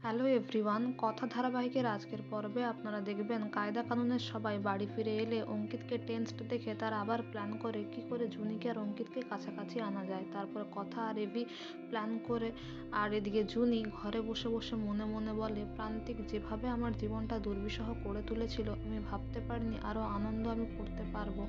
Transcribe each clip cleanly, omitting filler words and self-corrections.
Hello everyone, কথা ধারাবাহিকের আজকের পর্বে আপনারা দেখবেন কায়দা কানুনের সবাই বাড়ি ফিরে এলে অঙ্কিতকে টেন্সড দেখে তারা আবার প্ল্যান করে কি করে জুনিকে আর অঙ্কিতকে কাছাকাছি আনা যায়। তারপর কথা আর এভি প্ল্যান করে, আর এদিকে জুনি ঘরে বসে বসে মনে মনে বলে, প্রান্তিক যেভাবে আমার জীবনটা দুর্বিষহ করে তুলেছিল আমি ভাবতে পারিনি আরও আনন্দ আমি করতে পারবো,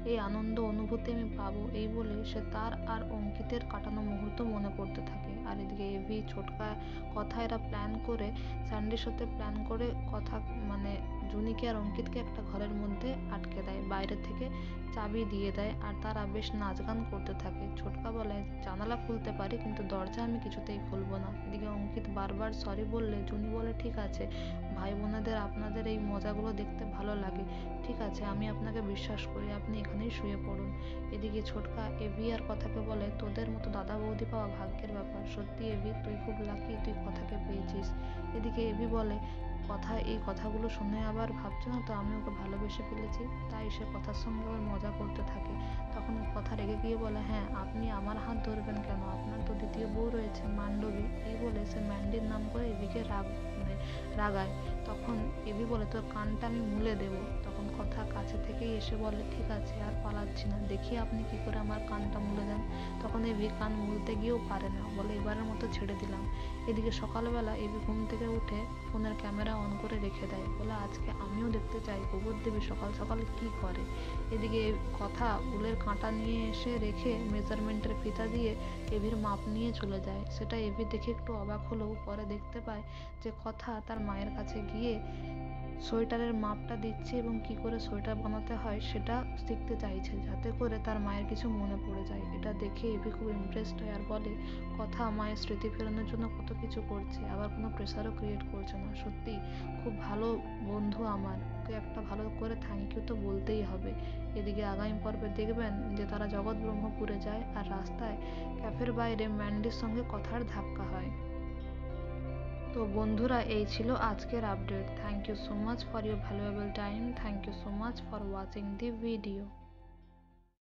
এই আনন্দ অনুভূতি আমি পাবো। এই বলে সে তার আর অঙ্কিতের কাটানো মুহূর্ত মনে করতে থাকে। আর এদিকে এভি, ছোটকা, কথা এরা প্ল্যান করে স্যান্ডির সাথে প্ল্যান করে কথা মানে জুনিকে আর অঙ্কিতকে একটা ঘরের মধ্যে আটকে দেয়, বাইরে থেকে চাবি দিয়ে দেয়, আর তারা বেশ নাচ গান করতে থাকে। ছোটকা বলে, জানালা খুলতে পারি কিন্তু দরজা আমি কিছুতেই খুলবো না। এদিকে অঙ্কিত বারবার সরি বললে জুনি বলে, ঠিক আছে ভাই বোনেদের আপনাদের এই মজাগুলো দেখতে ভালো লাগে, ঠিক আছে আমি আপনাকে বিশ্বাস করি, আপনি এখানেই শুয়ে পড়ুন। এদিকে ছোটকা এভি আর কথাকে বলে, তোদের মতো দাদা বৌদি পাওয়া ভাগ্যের ব্যাপার, সত্যি এভি তুই খুব লাকি, তুই কথাকে পেয়েছিস। এদিকে এভি বলে, কথা এই কথাগুলো শুনে আবার ভাবছো না তো আমি ওকে ভালোবেসে ফেলেছি, তাই সে কথার সঙ্গে আবার মজা করতে থাকে। তখন কথা রেগে গিয়ে বলে, হ্যাঁ আপনি আমার হাত ধরবেন কেন, আপনার তো দ্বিতীয় বউ রয়েছে মান্ডবী। এই বলে সে ম্যান্ডির নাম করে এভিকে রাগায়। তখন এভি বলে, তোর কানটা আমি মুলে দেবো। তখন কথা কাছে থেকেই এসে বলে, ঠিক আছে আর পালাচ্ছি না, দেখি আপনি কি করে আমার কানটা মুলে দেন। তখন এভি কান মুলতে গিয়েও পারে না, বলে এবারের মতো ছেড়ে দিলাম। এদিকে সকালবেলা এভি ঘুম থেকে উঠে ফোনের ক্যামেরা অন করে রেখে দেয়, বলে আজকে আমিও দেখতে চাই গোবর দেবী সকাল সকাল কি করে। এদিকে কথা উলের কাঁটা নিয়ে এসে রেখে মেজারমেন্টের ফিতা দিয়ে এভির মাপ নিয়ে চলে যায়। সেটা এভি দেখে একটু অবাক হলেও পরে দেখতে পায় যে কথা তার মায়ের কাছে গিয়ে সোয়েটারের মাপটা দিচ্ছে এবং কি করে সোয়েটার বানাতে হয় সেটা শিখতে চাইছে, যাতে করে তার মায়ের কিছু মনে পড়ে যায়। এটা দেখে এভি খুব ইমপ্রেসড হয় আর বলে, কথা মায়ের স্মৃতি ফেরানোর জন্য কত কিছু করছে, আবার কোনো প্রেশারও ক্রিয়েট করছে না, সত্যি খুব ভালো বন্ধু আমার, ওকে একটা ভালো করে থ্যাংক ইউ তো বলতেই হবে। এদিকে আগামী পর্বে দেখবেন যে তারা জগৎ ব্রহ্মপুরে যায় আর রাস্তায় ক্যাফের বাইরে ম্যান্ডির সঙ্গে কথার ধাক্কা হয়। তো বন্ধুরা, এই ছিল আজকের update. Thank you so much for your valuable time, thank you so much for watching the video.